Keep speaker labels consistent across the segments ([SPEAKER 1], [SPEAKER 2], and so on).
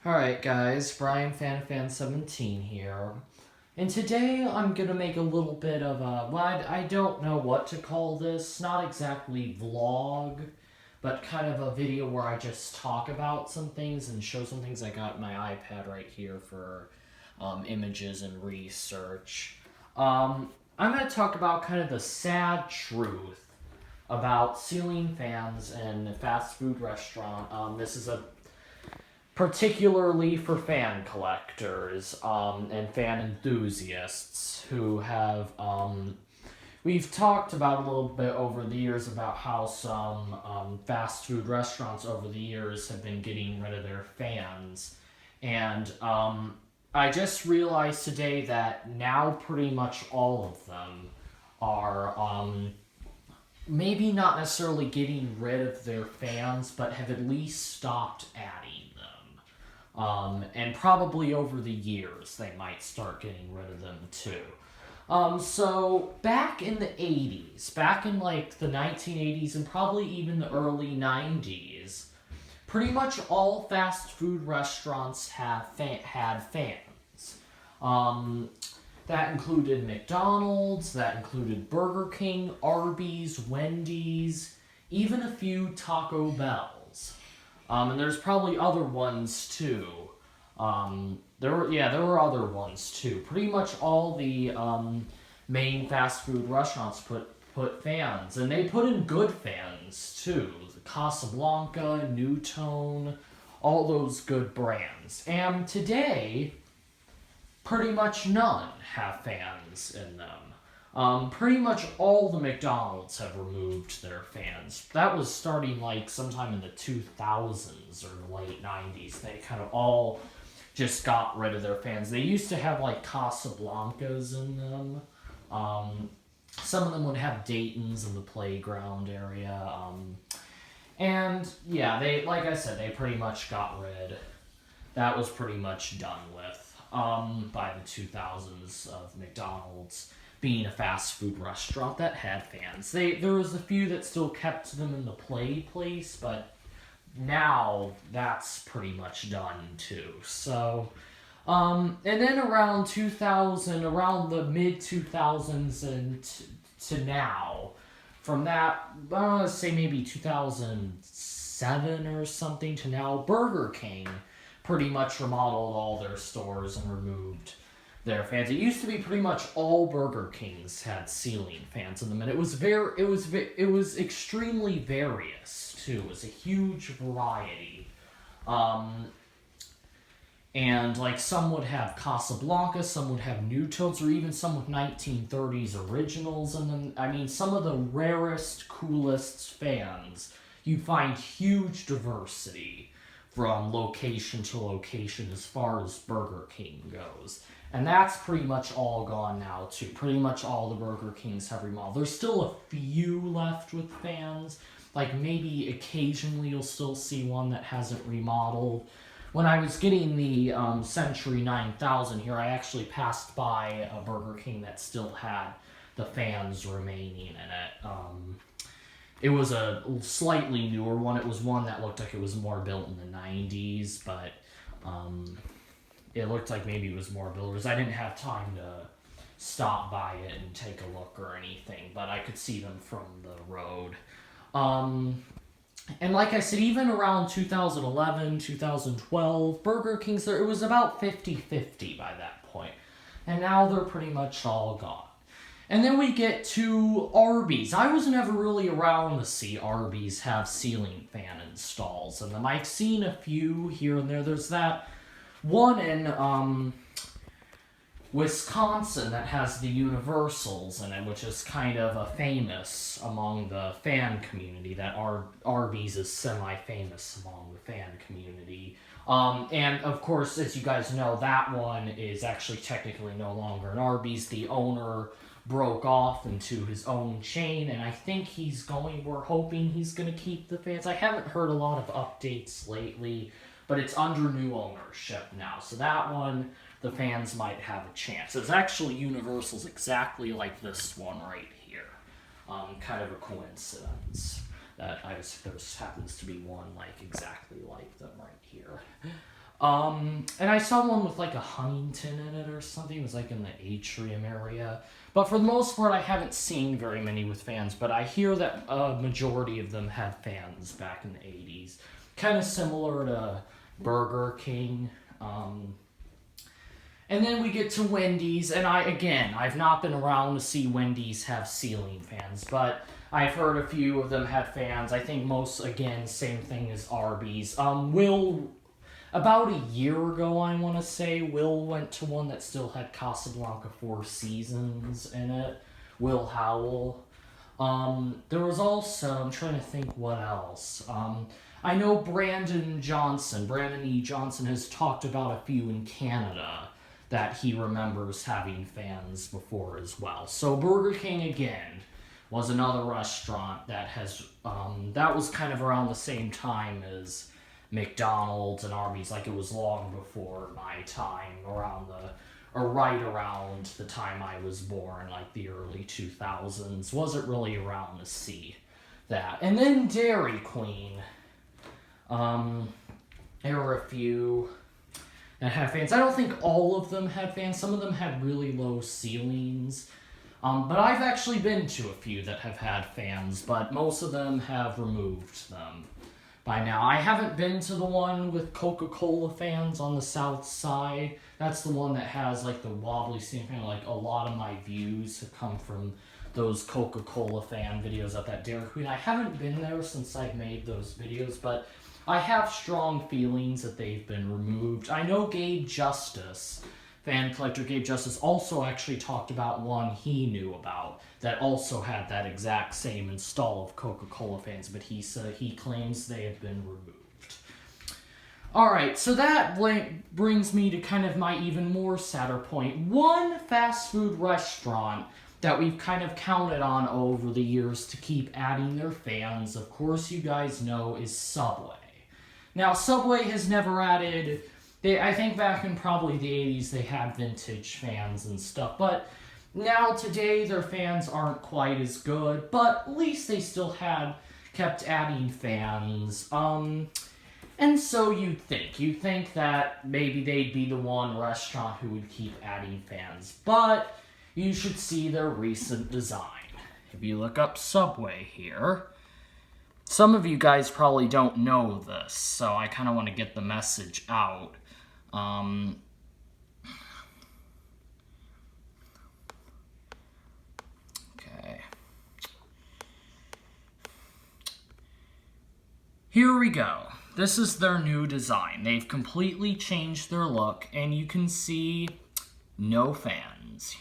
[SPEAKER 1] Alright guys, Brian FanFan17 here. And today I'm gonna make a little bit of a, well, I don't know what to call this, not exactly vlog, but kind of a video where I just talk about some things and show some things. I got my iPad right here for images and research. I'm gonna talk about kind of the sad truth about ceiling fans in a fast food restaurant. This is a particularly for fan collectors and fan enthusiasts who have we've talked about a little bit over the years about how some fast food restaurants over the years have been getting rid of their fans, and I just realized today that now pretty much all of them are maybe not necessarily getting rid of their fans, but have at least stopped adding them. And probably over the years, they might start getting rid of them too. So back in the 80s, back in like the 1980s and probably even the early 90s, pretty much all fast food restaurants had fans. That included McDonald's, that included Burger King, Arby's, Wendy's, even a few Taco Bells. And there's probably other ones too. There were other ones too. Pretty much all the main fast food restaurants put fans, and they put in good fans too. The Casablanca, Newtone, all those good brands. And today, pretty much none have fans in them. Pretty much all the McDonald's have removed their fans. That was starting like sometime in the 2000s or the late 90s. They kind of all just got rid of their fans. They used to have like Casablancas in them. Some of them would have Dayton's in the playground area. And yeah, like I said, they pretty much got rid. That was pretty much done with by the 2000s of McDonald's being a fast food restaurant that had fans. There was a few that still kept them in the play place, but now that's pretty much done too. So, and then around 2000, around the mid 2000s and to now, from that, I want to say maybe 2007 or something to now, Burger King pretty much remodeled all their stores and removed their fans. It used to be pretty much all Burger Kings had ceiling fans in them, and it was extremely various too. It was a huge variety, and like some would have Casablanca, some would have Newtones, or even some with 1930s originals in them. I mean, some of the rarest, coolest fans. You find huge diversity from location to location as far as Burger King goes. And that's pretty much all gone now too. Pretty much all the Burger Kings have remodeled. There's still a few left with fans. Like maybe occasionally you'll still see one that hasn't remodeled. When I was getting the Century 9000 here, I actually passed by a Burger King that still had the fans remaining in it. It was a slightly newer one. It was one that looked like it was more built in the 90s, but it looked like maybe it was more builders. I didn't have time to stop by it and take a look or anything, but I could see them from the road. And like I said, even around 2011, 2012, Burger King's there, it was about 50-50 by that point. And now they're pretty much all gone. And then we get to Arby's. I was never really around to see Arby's have ceiling fan installs in them. I've seen a few here and there. There's that one in Wisconsin that has the Universals in it, which is kind of a famous among the fan community. That Arby's is semi-famous among the fan community. And of course, as you guys know, that one is actually technically no longer an Arby's. The owner broke off into his own chain, and I think we're hoping he's going to keep the fans. I haven't heard a lot of updates lately, but it's under new ownership now. So that one, the fans might have a chance. It's actually Universal's exactly like this one right here. Kind of a coincidence that there happens to be one like exactly like them right here. And I saw one with like a Huntington in it or something. It was like in the atrium area. But for the most part, I haven't seen very many with fans. But I hear that a majority of them had fans back in the 80s. Kind of similar to Burger King. And then we get to Wendy's. And I've not been around to see Wendy's have ceiling fans. But I've heard a few of them had fans. I think most, again, same thing as Arby's. About a year ago, I want to say, Will went to one that still had Casablanca Four Seasons in it. Will Howell. There was also, I'm trying to think what else. I know Brandon E. Johnson has talked about a few in Canada that he remembers having fans before as well. So Burger King, again, was another restaurant that has, that was kind of around the same time as McDonald's and Arby's, like it was long before my time, right around the time I was born, like the early 2000s. Wasn't really around to see that. And then Dairy Queen. There were a few that had fans. I don't think all of them had fans. Some of them had really low ceilings. But I've actually been to a few that have had fans, but most of them have removed them by now. I haven't been to the one with Coca-Cola fans on the south side. That's the one that has like the wobbly ceiling fan. Like a lot of my views have come from those Coca-Cola fan videos at that Dairy Queen. I haven't been there since I've made those videos, but I have strong feelings that they've been removed. I know Gabe Justice, fan collector Gabe Justice, also actually talked about one he knew about that also had that exact same install of Coca-Cola fans, but he claims they have been removed. Alright, so that brings me to kind of my even more sadder point. One fast food restaurant that we've kind of counted on over the years to keep adding their fans, of course you guys know, is Subway. Now, Subway has never added... I think back in probably the 80s they had vintage fans and stuff, but now today their fans aren't quite as good, but at least they still kept adding fans. And so you'd think that maybe they'd be the one restaurant who would keep adding fans, but you should see their recent design. If you look up Subway here, some of you guys probably don't know this, so I kind of want to get the message out. Okay. Here we go. This is their new design. They've completely changed their look, and you can see no fans.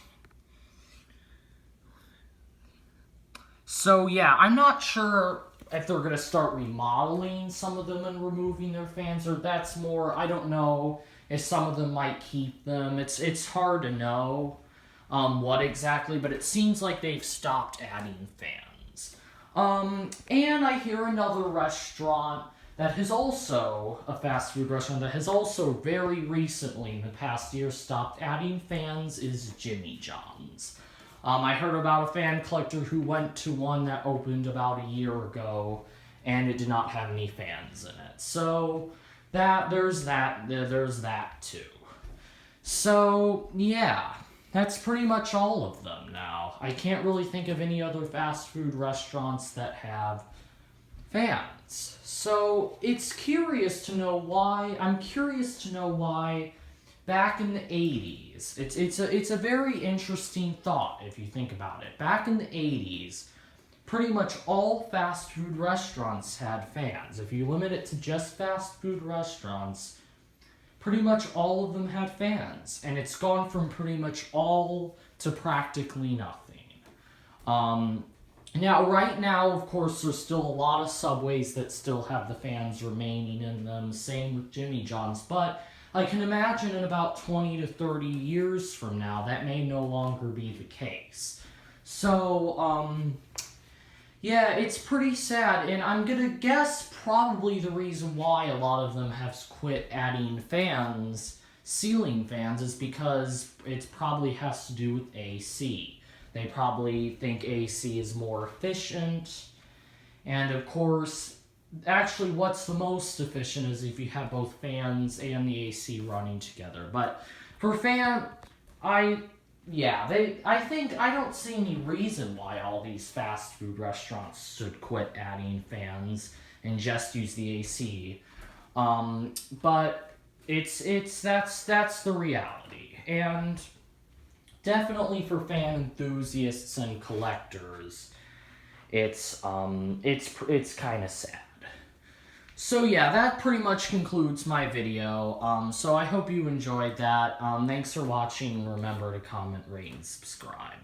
[SPEAKER 1] So yeah, I'm not sure if they're going to start remodeling some of them and removing their fans, or that's more, I don't know if some of them might keep them. It's hard to know what exactly, but it seems like they've stopped adding fans. And I hear another restaurant that has also, a fast food restaurant that has also very recently in the past year stopped adding fans is Jimmy John's. I heard about a fan collector who went to one that opened about a year ago, and it did not have any fans in it. So there's that too. So yeah, that's pretty much all of them now. I can't really think of any other fast food restaurants that have fans. So it's curious to know why. I'm curious to know why. Back in the 80s, it's a very interesting thought if you think about it. Back in the 80s, pretty much all fast food restaurants had fans. If you limit it to just fast food restaurants, pretty much all of them had fans. And it's gone from pretty much all to practically nothing. Now, right now, of course, there's still a lot of Subways that still have the fans remaining in them. Same with Jimmy John's, but I can imagine in about 20 to 30 years from now, that may no longer be the case. So, yeah, it's pretty sad, and I'm gonna guess probably the reason why a lot of them have quit adding fans, ceiling fans, is because it probably has to do with AC. They probably think AC is more efficient, and of course, actually, what's the most efficient is if you have both fans and the AC running together. But for I I don't see any reason why all these fast food restaurants should quit adding fans and just use the AC. But that's the reality, and definitely for fan enthusiasts and collectors, it's kind of sad. So yeah, that pretty much concludes my video. So I hope you enjoyed that. Thanks for watching. Remember to comment, rate, and subscribe.